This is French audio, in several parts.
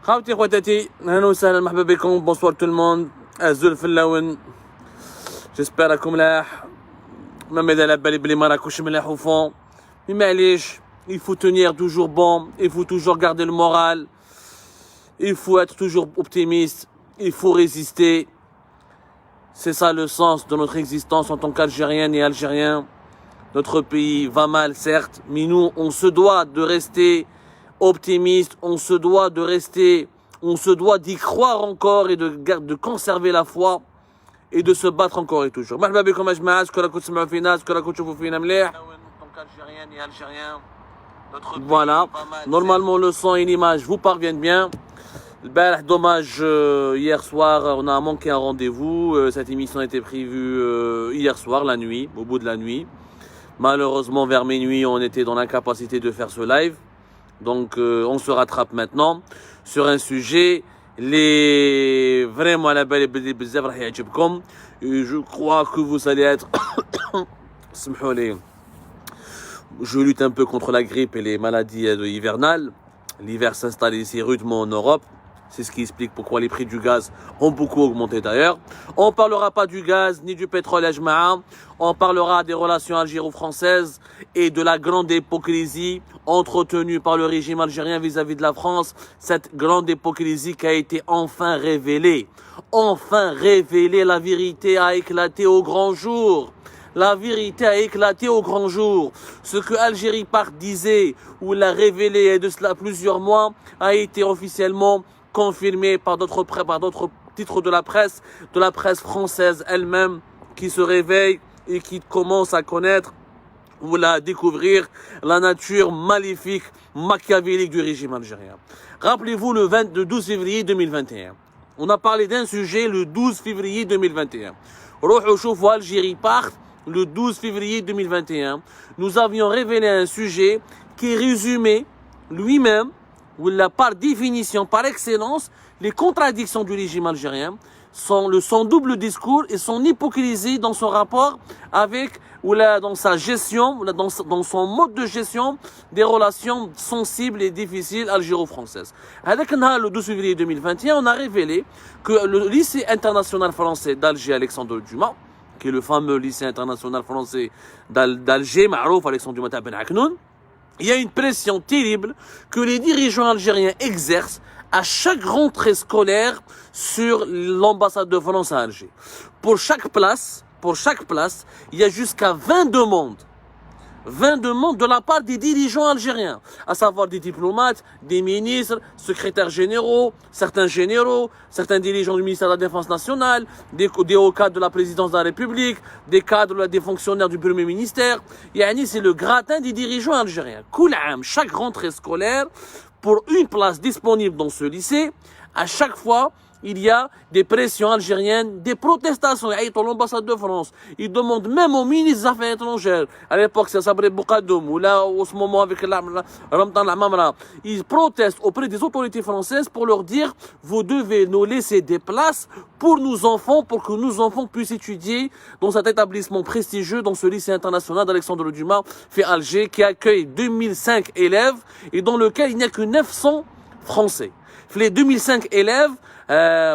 خاوتي خواتاتي اهلا وسهلا مرحبا بكم بونسوار تو الموند الزول في اللون جيسبر راكم ملاح ما ماذا على بالي بلي ما راكوش ملاح au fond mais معليش il faut tenir toujours bon il faut toujours garder le moral il faut être toujours optimiste il faut résister c'est ça le sens de notre existence en tant qu'Algérienne et Algériens. Notre pays va mal certes mais nous on se doit de rester optimiste, on se doit d'y croire encore et de conserver la foi et de se battre encore et toujours. مرحبا بكم يا جماعة، شكرا كنتوا تسمعوا فينا، شكرا كنتوا تشوفوا فينا مليح. Voilà, normalement le son et l'image vous parviennent bien. Dommage, hier soir on a manqué un rendez-vous, cette émission était prévue hier soir, la nuit, au bout de la nuit. Malheureusement vers minuit on était dans l'incapacité de faire ce live. Donc on se rattrape maintenant sur un sujet vraiment à la belle et je crois que vous allez être je lutte un peu contre la grippe et les maladies hivernales. L'hiver s'installe ici rudement en Europe. C'est ce qui explique pourquoi les prix du gaz ont beaucoup augmenté d'ailleurs. On ne parlera pas du gaz ni du pétrole à Jma'a. On parlera des relations algéro-françaises et de la grande hypocrisie entretenue par le régime algérien vis-à-vis de la France. Cette grande hypocrisie qui a été enfin révélée. Enfin révélée, la vérité a éclaté au grand jour. La vérité a éclaté au grand jour. Ce que Algérie Part disait ou l'a révélé il y a de cela plusieurs mois a été officiellement confirmé par d'autres titres de la presse française elle-même qui se réveille et qui commence à connaître ou à découvrir la nature maléfique, machiavélique du régime algérien. Rappelez-vous le 12 février 2021. On a parlé d'un sujet le 12 février 2021. Rohou choufou Algérie Part, le 12 février 2021. Nous avions révélé un sujet qui résumait lui-même ou par définition, par excellence, les contradictions du régime algérien, son double discours et son hypocrisie dans son rapport avec, ou dans sa gestion, ou dans son mode de gestion des relations sensibles et difficiles algéro-françaises. Avec le 12 février 2021, on a révélé que le lycée international français d'Alger, Alexandre Dumas, qui est le fameux lycée international français d'Alger, Marouf Alexandre Dumas Ben Aknoun, il y a une pression terrible que les dirigeants algériens exercent à chaque rentrée scolaire sur l'ambassade de France à Alger. Pour chaque place, il y a jusqu'à 20 demandes. 20 demandes de la part des dirigeants algériens, à savoir des diplomates, des ministres, secrétaires généraux, certains dirigeants du ministère de la Défense nationale, des hauts cadres de la présidence de la République, des cadres, des fonctionnaires du Premier ministère. Yani, c'est le gratin des dirigeants algériens. Chaque rentrée scolaire, pour une place disponible dans ce lycée, à chaque fois, il y a des pressions algériennes, des protestations. Dans l'ambassade de France, ils demandent même au ministre des Affaires étrangères, à l'époque c'est Sabri Boukadoum, ou là, au ce moment avec Ramadan Lamamra, ils protestent auprès des autorités françaises pour leur dire, vous devez nous laisser des places pour nos enfants, pour que nos enfants puissent étudier dans cet établissement prestigieux, dans ce lycée international d'Alexandre Dumas, fait Alger, qui accueille 2005 élèves et dans lequel il n'y a que 900 Français. Les 2005 élèves,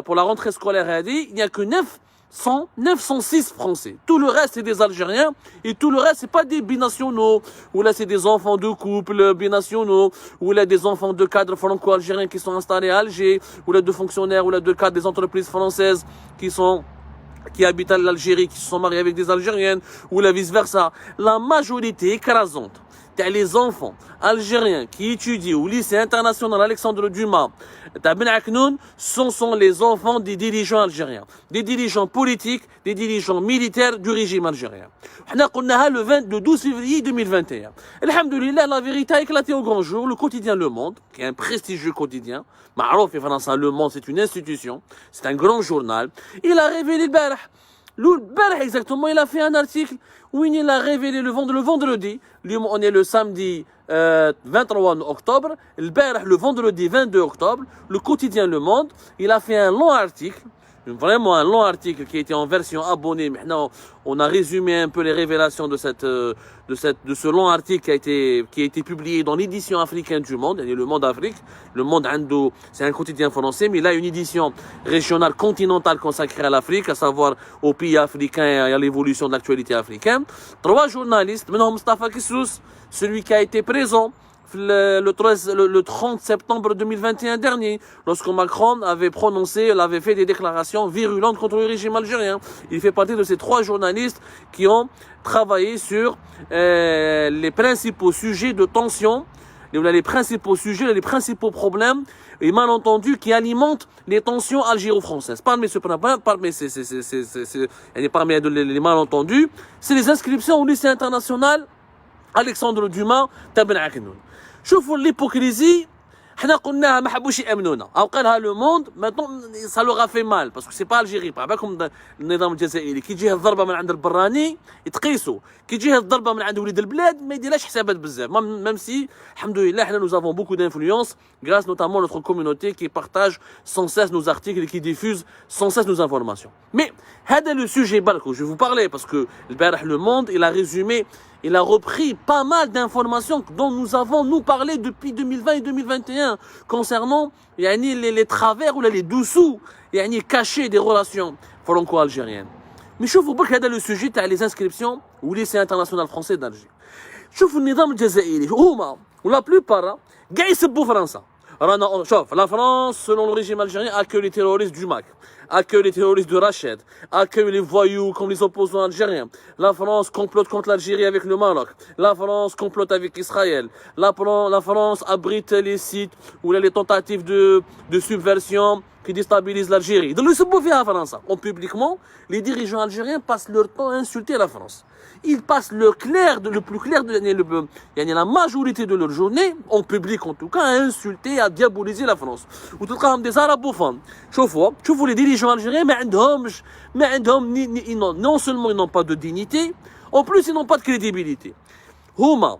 pour la rentrée scolaire, il n'y a que 906 Français. Tout le reste, c'est des Algériens. Et tout le reste, c'est pas des binationaux. Ou là, c'est des enfants de couple binationaux. Ou là, des enfants de cadres franco-algériens qui sont installés à Alger. Ou là, de fonctionnaires. Ou là, de cadres des entreprises françaises qui habitent à l'Algérie, qui se sont mariés avec des Algériennes. Ou là, vice-versa. La majorité écrasante les enfants algériens qui étudient au lycée international Alexandre Dumas Ben Aknoun, sont les enfants des dirigeants algériens, des dirigeants politiques, des dirigeants militaires du régime algérien. On a قلناها le 12 février 2021. Alhamdoulilah, la vérité a éclaté au grand jour. Le quotidien Le Monde, qui est un prestigieux quotidien, Marouf et France, Le Monde, c'est une institution, c'est un grand journal. Il a révélé le barh exactement, il a fait un article où il a révélé le vendredi, on est le samedi 23 octobre, le vendredi 22 octobre, le quotidien Le Monde, il a fait un long article vraiment un long article qui a été en version abonnée. Maintenant, on a résumé un peu les révélations de ce long article qui a été publié dans l'édition africaine du Monde, le Monde Afrique. Le Monde Indo, c'est un quotidien français, mais là, une édition régionale continentale consacrée à l'Afrique, à savoir aux pays africains et à l'évolution de l'actualité africaine. 3 journalistes, maintenant Mustafa Kissous, celui qui a été présent le 30 septembre 2021 dernier, lorsque Macron avait fait des déclarations virulentes contre le régime algérien. Il fait partie de ces 3 journalistes qui ont travaillé sur les principaux sujets de tension, les principaux sujets, les principaux problèmes et malentendus qui alimentent les tensions algéro-françaises. Parmi les malentendus, c'est les inscriptions au lycée international Alexandre Dumas تبع عكنون. شوفوا l'hypocrisie. حنا قلناها ما حبوش يامنونا او قالها لو موند ماتون ça leur a fait mal parce que c'est pas Algérie par بالكم النظام الجزائري كي تجيه الضربه من عند البراني يتقيسوا كي تجيه الضربه من عند وليد البلاد ما يديرلاش حسابات بزاف même si الحمد لله حنا nous avons beaucoup d'influence grâce notamment à notre communauté qui partage sans cesse nos articles et qui diffuse sans cesse nos informations. Mais هذا le sujet بالكم je vais vous parler parce que البارح le monde il a repris pas mal d'informations dont nous avons parlé depuis 2020 et 2021 concernant les travers ou les dessous cachés des relations franco-algériennes. Mais شوفوا برك هذا le sujet تاع les inscriptions au lycée international français d'Alger. شوفوا النظام الجزائري هما ولا plupart كاع يسبوا فرنسا. La France, selon le régime algérien, accueille les terroristes du MAC, accueille les terroristes de Rached, accueille les voyous comme les opposants algériens. La France complote contre l'Algérie avec le Maroc. La France complote avec Israël. La France abrite les sites ou les tentatives de subversion qui déstabilisent l'Algérie. Dans le Seboufia à France, publiquement, les dirigeants algériens passent leur temps à insulter la France. Ils passent le plus clair de la majorité de leur journée, en public en tout cas, à insulter, à diaboliser la France. Ou tout cas, des arabophones. شوفوا les dirigeants algériens, non seulement ils n'ont pas de dignité, en plus ils n'ont pas de crédibilité. Huma,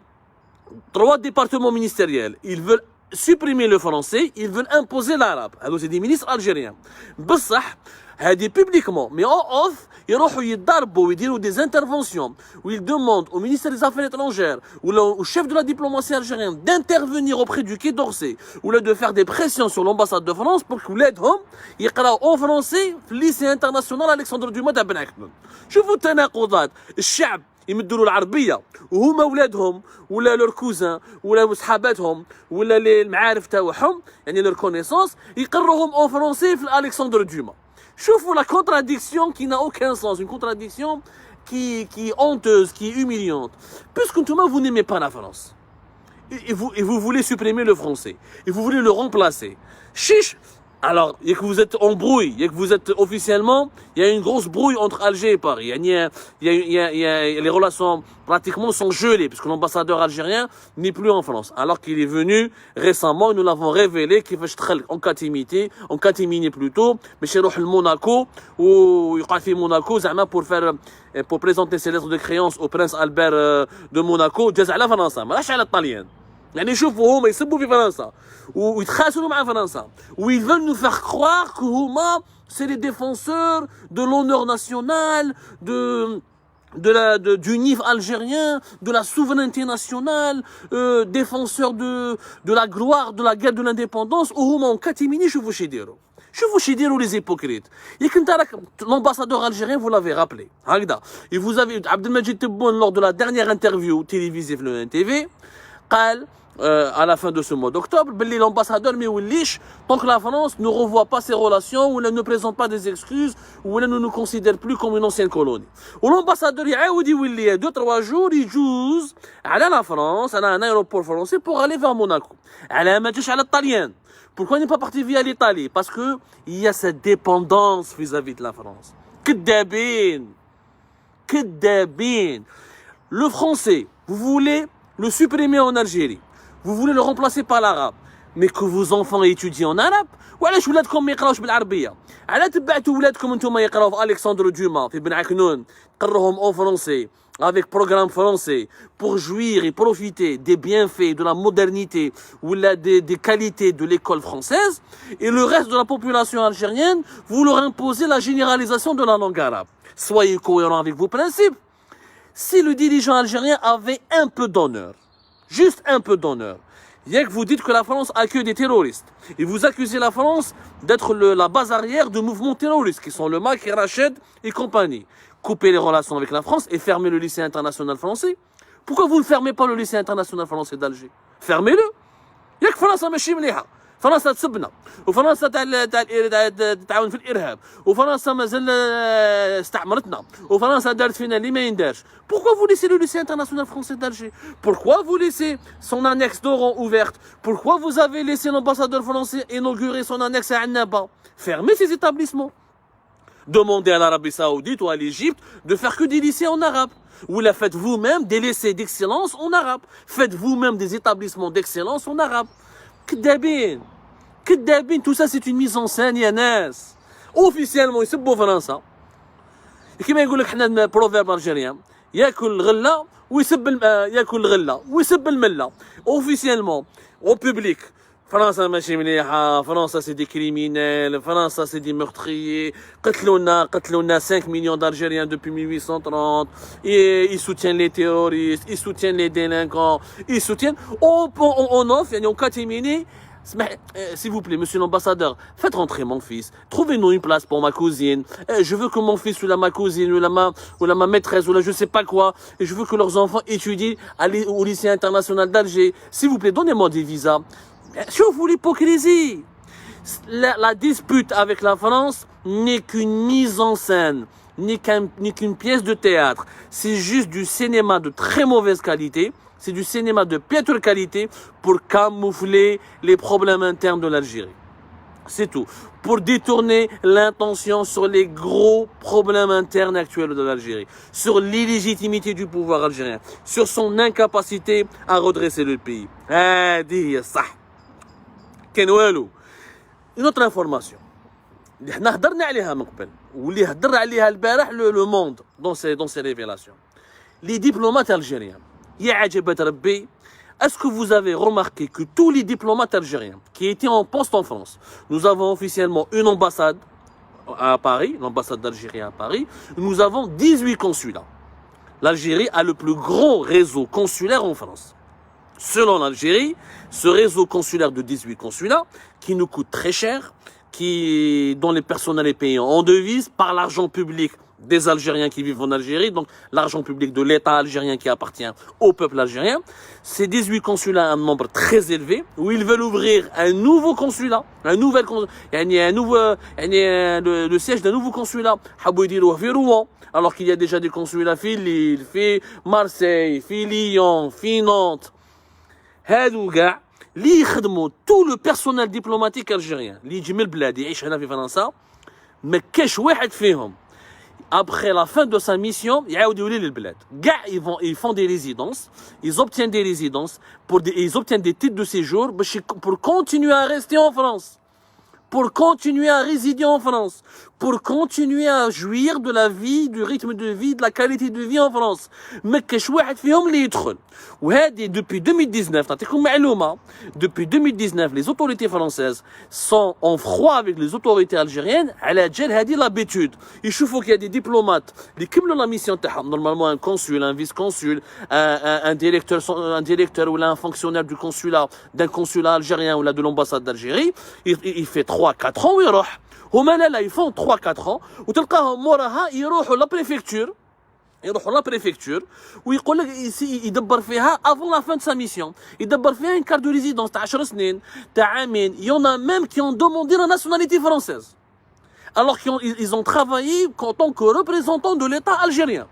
3 départements ministériels, ils veulent supprimer le français, ils veulent imposer l'arabe. Alors c'est des ministres algériens. بصح هذه publiquement, mais en off, يروحوا يتضربوا ويديروا des interventions où ils demandent au ministère des Affaires étrangères ou au chef de la diplomatie algérienne d'intervenir auprès du Quai d'Orsay ou de faire des pressions sur l'ambassade de France pour que ولادهم يقراوا en français في lycée international Alexandre Dumas تاع بن عكنون. شوفوا التناقضات. الشعب يمدوا له العربيه وهما ولادهم ولا لور كوزان ولا صحاباتهم ولا المعارف تاعهم لور كونيسونس يقروهم en français في Alexandre Dumas. شوفوا la contradiction qui n'a aucun sens, une contradiction qui est honteuse, qui est humiliante. Puisque vous n'aimez pas la France, et vous voulez supprimer le français, et vous voulez le remplacer. Chiche. Alors, il y a que vous êtes en brouille, il y a que vous êtes officiellement, il y a une grosse brouille entre Alger et Paris. Les relations pratiquement sont gelées, puisque l'ambassadeur algérien n'est plus en France. Alors qu'il est venu récemment, et nous l'avons révélé, qu'il va en catimini plutôt, mais chez Monaco, ou Monaco, pour présenter ses lettres de créance au prince Albert de Monaco, جاز على فرنسا، مالاش على الطليان. يعني شوفوا هما يسبوا في فرنسا ويتخاسروا مع فرنسا ils veulent nous faire croire que هما c'est les défenseurs de l'honneur national du NIF algérien, de la souveraineté nationale, défenseurs de la gloire de la guerre de l'indépendance. وهما en catimini شوفوا شي يديروا les hypocrites. L'ambassadeur algérien, vous l'avez rappelé. Et vous avez Abdelmajid Tebboune lors de la dernière interview télévisée le NTV قال à la fin de ce mois d'octobre, l'ambassadeur tant que la France ne revoit pas ses relations ou ne présente pas des excuses ou ne nous considère plus comme une ancienne colonie. Ou l'ambassadeur يعاود يولي 2-3 jours يجوز على la France, على un aéroport français pour aller vers Monaco. على ما جاش على الطليان. Pourquoi il n'est pas parti via l'Italie? Parce que il y a cette dépendance vis-à-vis de la France. كدابين. Le français, vous voulez le supprimer en Algérie. Vous voulez le remplacer par l'arabe. Mais que vos enfants étudient en arabe, وعلاش ولادكم ما يقراوش بالعربيه؟ على تبعتوا ولادكم انتم يقراو في Alexandre Dumas في بن عكنون، قروهم en français avec programme français pour jouir et profiter des bienfaits, de la modernité ou des qualités de l'école française, et le reste de la population algérienne, vous leur imposez la généralisation de la langue arabe. Soyez cohérents avec vos principes. Si le dirigeant algérien avait un peu d'honneur, juste un peu d'honneur, il y a que vous dites que la France accueille des terroristes, et vous accusez la France d'être la base arrière de mouvements terroristes, qui sont le MAC et Rached et compagnie. Coupez les relations avec la France et fermez le lycée international français. Pourquoi vous ne fermez pas le lycée international français d'Alger? Fermez-le. Il y a que France ماشي مليحة. فرنسا تسبنا وفرنسا تعاون في الارهاب وفرنسا مازال استعمرتنا وفرنسا دارت فينا اللي ما يندارش. Pourquoi vous laissez le lycée international français d'Alger? Pourquoi vous laissez son annexe d'Oran ouverte? Pourquoi vous avez laissé l'ambassadeur français inaugurer son annexe à Annaba? Fermez ces établissements. Demandez à l'Arabie Saoudite ou à l'Égypte de faire que des lycées en arabe. Ou la faites vous-même des lycées d'excellence en arabe. Faites vous-même des établissements d'excellence en arabe. كدابين كدابين, tout ça c'est une mise en scène يا ناس. Officiellement يسبوا فرنسا كما يقول لك حنا بروفيرب الجيريان ياكل غله ويسب ياكل غله ويسب المله. Officiellement au public فرنسا ماشي مليحه, فرنسا سي دي كريمينيل, فرنسا سي دي meurtriers, قتلونا 5 millions d'Algériens depuis 1830, et ils soutiennent les terroristes, ils soutiennent les délinquants, ils soutiennent on offre يعني en catimini. S'il vous plaît, monsieur l'ambassadeur, faites rentrer mon fils. Trouvez-nous une place pour ma cousine. Je veux que mon fils ou ma cousine ou ma maîtresse ou je sais pas quoi. Et je veux que leurs enfants étudient au lycée international d'Alger. S'il vous plaît, donnez-moi des visas. Chauffe-vous l'hypocrisie. La dispute avec la France n'est qu'une mise en scène, n'est qu'une pièce de théâtre. C'est juste du cinéma de très mauvaise qualité. C'est du cinéma de piètre qualité pour camoufler les problèmes internes de l'Algérie. C'est tout. Pour détourner l'intention sur les gros problèmes internes actuels de l'Algérie, sur l'illégitimité du pouvoir algérien, sur son incapacité à redresser le pays. Une autre information. احنا هضرنا عليها من قبل واللي هضر عليها البارح le monde dans ses révélations. Les diplomates algériens. يا عجبة ربي, est-ce que vous avez remarqué que tous les diplomates algériens qui étaient en poste en France, nous avons officiellement une ambassade à Paris, l'ambassade d'Algérie à Paris, nous avons 18 consulats. L'Algérie a le plus grand réseau consulaire en France. Selon l'Algérie, ce réseau consulaire de 18 consulats, qui nous coûte très cher, dont les personnels est payé en devises par l'argent public des Algériens qui vivent en Algérie, donc l'argent public de l'État algérien qui appartient au peuple algérien. Ces 18 consulats, un nombre très élevé, où ils veulent ouvrir un nouveau consulat, le siège d'un nouveau consulat, alors qu'il y a déjà des consulats à Lille, Marseille, Lyon, Nantes. اللي يخدموا tout le personnel diplomatique algérien اللي يجي من البلاد يعيش هنا في فرنسا ما كاش واحد فيهم après la fin de sa mission يعاود يولي للبلاد كاع ils font des résidences, ils obtiennent des résidences ils obtiennent des titres de séjour pour continuer à rester en France, pour continuer à résider en France, pour continuer à jouir de la vie, du rythme de vie, de la qualité de vie en France. ما كاش واحد فيهم اللي يدخل. وهذه depuis 2019 نعطيكم معلومة, depuis 2019 les autorités françaises sont en froid avec les autorités algériennes على جال هذه l'habitude. يشوفوا qu'il y a des diplomates اللي كملوا la mission تاعهم, normalement un consul, un vice-consul, un directeur ou un fonctionnaire du consulat, d'un consulat algérien ou de l'ambassade d'Algérie, il fait 3-4 ans ويروح. هما لا ils font 3-4 ans وتلقاهم موراها يروحوا لا بريفكتور ويقول لك يدبر فيها avant la fin de sa mission, يدبر فيها une carte de résidence تاع 10 سنين تاع عامين. Il y en a même qui ont demandé la nationalité française alors qu'ils ont travaillé en tant que représentants de l'État algérien.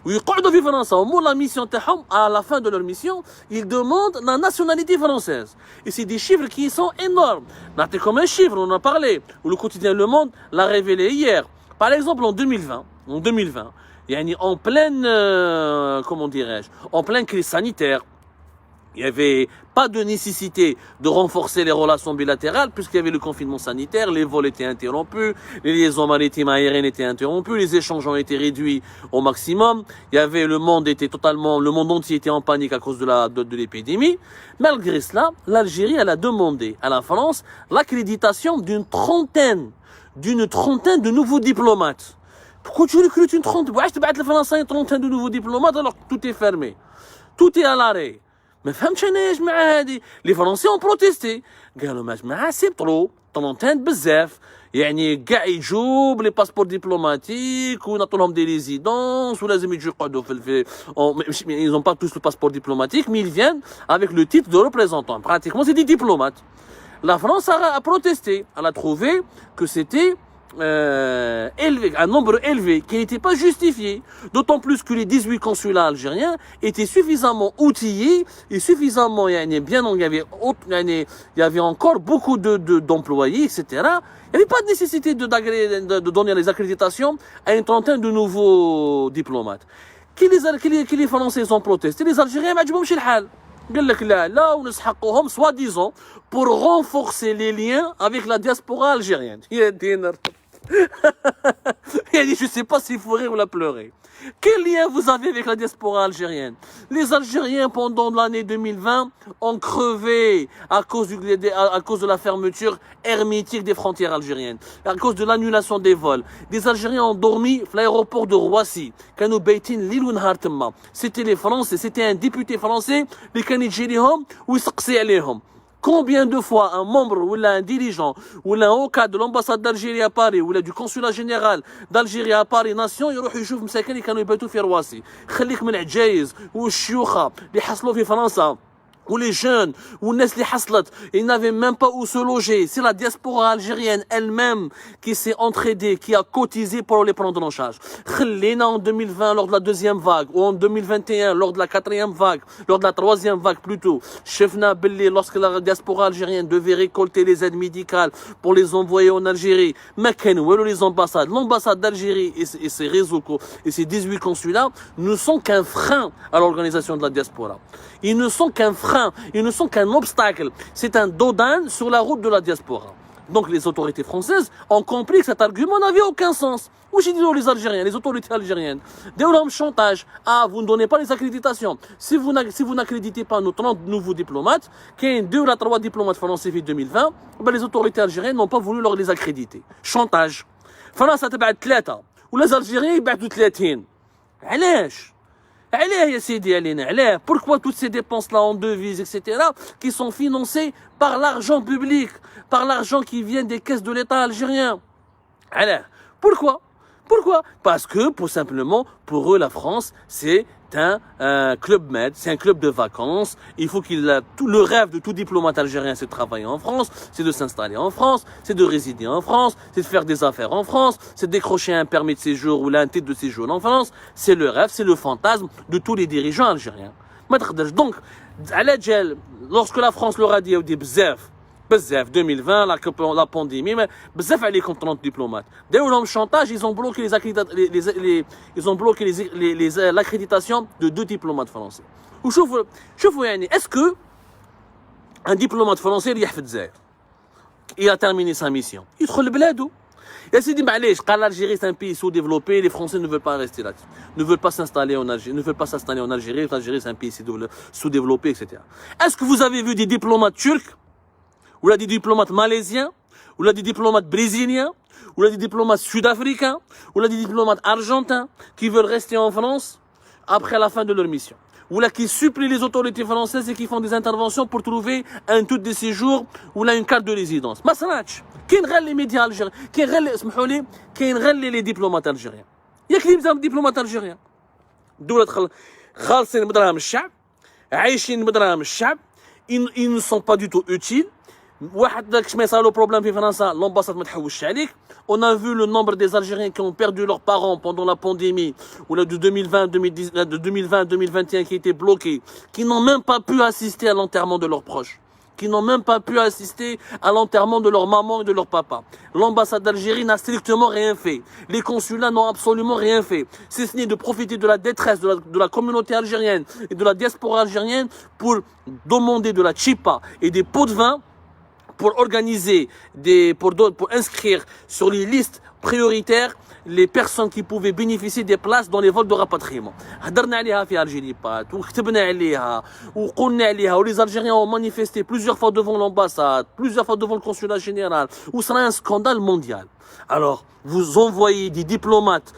ويقعدوا في فرنسا ومور la mission تاعهم, à la fin de leur mission ils demandent la nationalité française. Et c'est des chiffres qui sont énormes. نعطيكم un chiffre, on en a parlé, où le quotidien Le Monde l'a révélé hier. Par exemple en 2020 يعني en pleine comment dirais-je, en pleine crise sanitaire, Il n'y avait pas de nécessité de renforcer les relations bilatérales puisqu'il y avait le confinement sanitaire, les vols étaient interrompus, les liaisons maritimes aériennes étaient interrompues, les échanges ont été réduits au maximum. Il y avait le monde entier était en panique à cause de l'épidémie. Malgré cela, l'Algérie elle a demandé à la France l'accréditation d'une trentaine de nouveaux diplomates. Pourquoi tu recrutes une trentaine? Pourquoi tu vas la France une trentaine de nouveaux diplomates alors que tout est fermé, tout est à l'arrêt? ما فهمتش انا اش مع هادي لي فرونسي اون بروتيستي قالوا ما جماعه سي طرو طونتين بزاف يعني كاع يجوا بلي باسبور دبلوماتيك ونعطوا لهم دي ريزيدونس ولازم يجوا يقعدوا في ils ont pas tous le passeport diplomatique mais ils viennent avec le titre de représentant pratiquement c'est des diplomates. La France a protesté, elle a trouvé que c'était élevé, un nombre élevé qui n'était pas justifié, d'autant plus que les 18 consulats algériens étaient suffisamment outillés et suffisamment bien, il y avait encore beaucoup d'employés, etc. Il n'y avait pas de nécessité de donner les accréditations à une trentaine de nouveaux diplomates. Qui les Français ont protesté? Les Algériens ما عجبهمش الحال. قال لك لا ونسحقوهم soi-disant pour renforcer les liens avec la diaspora algérienne. Il a dit, je ne sais pas s'il faut rire ou la pleurer. Quel lien vous avez avec la diaspora algérienne? Les Algériens, pendant l'année 2020, ont crevé à cause de la fermeture hermétique des frontières algériennes, à cause de l'annulation des vols. Des Algériens ont dormi à l'aéroport de Roissy. C'était les Français, c'était un député français, les Kanidjirihom, ou Aléhom. Combien de fois un membre ou un dirigeant ou un haut cadre de l'ambassade d'Algérie à Paris ou du consulat général d'Algérie à Paris Nation يروح يشوف مساكن اللي كانوا يباتوا في رواسي خليك من العجايز والشيوخه اللي حصلوا في فرنسا ou les jeunes, ou les haslat, ils n'avaient même pas où se loger. C'est la diaspora algérienne elle-même qui s'est entraidée, qui a cotisé pour les prendre en charge. Khalina en 2020 lors de la deuxième vague, ou en 2021 lors de la quatrième vague, lors de la troisième vague plutôt. Chefna Belli, lorsque la diaspora algérienne devait récolter les aides médicales pour les envoyer en Algérie, Maken, ou les ambassades, l'ambassade d'Algérie et ses réseaux et ses 18 consulats ne sont qu'un frein à l'organisation de la diaspora. Ils ne sont qu'un frein, ils ne sont qu'un obstacle. C'est un dodan sur la route de la diaspora. Donc les autorités françaises ont compris que cet argument n'avait aucun sens. Où j'ai dit les Algériens, les autorités algériennes, dès leur chantage, vous ne donnez pas les accréditations. Si vous n'accréditez pas nos 30 nouveaux diplomates, qui ont 2 ou 3 diplomates français en 2020, les autorités algériennes n'ont pas voulu leur les accréditer. Chantage. France a تبعت 3 les Algériens يبعتوا 30. علاش؟ Pourquoi toutes ces dépenses-là en devises, etc., qui sont financées par l'argent public, par l'argent qui vient des caisses de l'État algérien? Pourquoi? Parce que, pour simplement, pour eux, la France, c'est un club med, c'est un club de vacances. Il faut le rêve de tout diplomate algérien, c'est de travailler en France, c'est de s'installer en France, c'est de résider en France, c'est de faire des affaires en France, c'est de décrocher un permis de séjour ou un titre de séjour en France. C'est le rêve, c'est le fantasme de tous les dirigeants algériens. Donc, lorsque la France leur a dit, بزاف 2020 la pandémie mais بزاف عليكم 30 diplomates داو لهم chantage ils ont bloqué l'accréditation de 2 diplomates français وشوفوا يعني est-ce que un diplomate français يريح في الجزائر il a terminé sa mission يدخل لبلادو يا سيدي معليش قال l'Algérie c'est un pays sous-développé les Français ne veulent pas rester là ne veulent pas s'installer en Algérie l'Algérie c'est un pays sous-développé etc. Est-ce que vous avez vu des diplomates turcs ou là des diplomates malaisiens, ou là des diplomates brésiliens, ou là des diplomates sud-africains, ou là des diplomates argentins qui veulent rester en France après la fin de leur mission, ou là qui supplient les autorités françaises et qui font des interventions pour trouver un titre de séjour ou là une carte de résidence. ما صنعتش. كاين غير les médias algériens, كاين غير اسمحوا لي كاين غير les diplomates algériens. ياك اللي مزال diplomates algériens. دولة خالصين بدراهم الشعب، عايشين بدراهم الشعب، ils ne sont pas du tout utiles. L'ambassade on a vu le nombre des Algériens qui ont perdu leurs parents pendant la pandémie ou là de 2020-2021 qui étaient bloqués, qui n'ont même pas pu assister à l'enterrement de leurs proches, qui n'ont même pas pu assister à l'enterrement de leur maman et de leur papa. L'ambassade d'Algérie n'a strictement rien fait. Les consulats n'ont absolument rien fait. Si ce n'est de profiter de la détresse de la communauté algérienne et de la diaspora algérienne pour demander de la chipa et des pots de vin, pour organiser pour inscrire sur les listes prioritaires les personnes qui pouvaient bénéficier des places dans les vols de rapatriement. هدرنا عليها في Algérie وكتبنا عليها وقلنا عليها les Algériens ont manifesté plusieurs fois devant l'ambassade, plusieurs fois devant le consulat général, où sera un scandale mondial. Alors, vous envoyez des diplomates,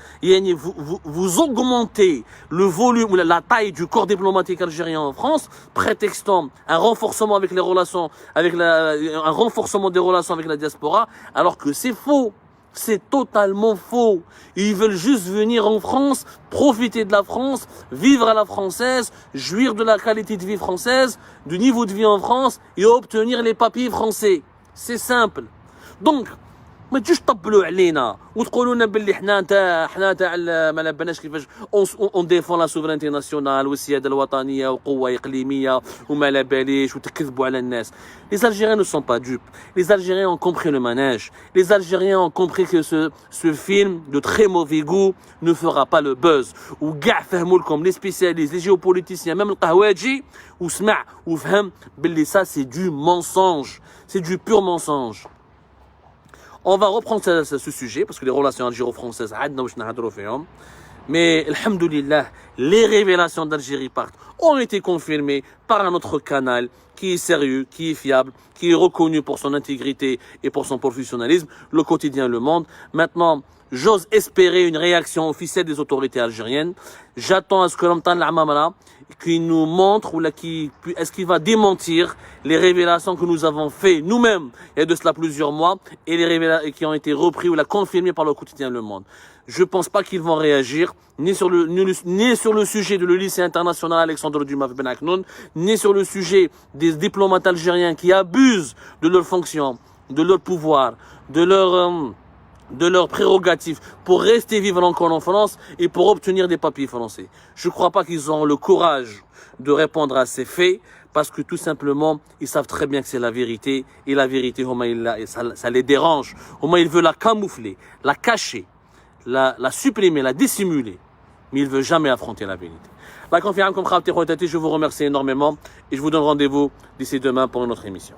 vous augmentez le volume, la taille du corps diplomatique algérien en France, prétextant un renforcement avec les relations, un renforcement des relations avec la diaspora, alors que c'est faux. C'est totalement faux. Ils veulent juste venir en France, profiter de la France, vivre à la française, jouir de la qualité de vie française, du niveau de vie en France et obtenir les papiers français. C'est simple. Donc, ما تجوش طبلوا علينا وتقولوا لنا باللي حنا تاع ما لبناش كيفاش اون ديفون لا سوفرينتي ناسيونال والسياده الوطنيه وقوه اقليميه وما لا باليش وتكذبوا على الناس. Les Algériens ne sont pas dupes. Les Algériens ont compris le manège. Les Algériens ont compris que ce film de très mauvais goût ne fera pas le buzz. وكاع فهموا لكم les spécialistes, les géopoliticiens, même القهواجي وسمع وفهم باللي ça c'est du mensonge. C'est du pur mensonge. On va reprendre ce sujet parce que les relations algéro-françaises, mais alhamdoulilah, les révélations d'Algérie partent ont été confirmées par un autre canal qui est sérieux, qui est fiable, qui est reconnu pour son intégrité et pour son professionnalisme, le quotidien Le Monde. Maintenant, j'ose espérer une réaction officielle des autorités algériennes. J'attends à ce que l'Amtan l'Amamara qui nous montre est-ce qu'il va démentir les révélations que nous avons fait nous-mêmes il y a de cela plusieurs mois et les révélations qui ont été repris ou confirmées par le quotidien Le Monde. Je ne pense pas qu'ils vont réagir ni sur le sujet de le lycée international Alexandre Dumas Ben Aknoun, ni sur le sujet des diplomates algériens qui abusent de leurs fonctions, de leur pouvoir, de leurs prérogatives pour rester vivre encore en France et pour obtenir des papiers français. Je ne crois pas qu'ils auront le courage de répondre à ces faits parce que tout simplement, ils savent très bien que c'est la vérité et la vérité, ça les dérange. Ils veulent la camoufler, la cacher, la supprimer, la dissimuler, mais ils ne veulent jamais affronter la vérité. La conférence comme je vous remercie énormément et je vous donne rendez-vous d'ici demain pour une autre émission.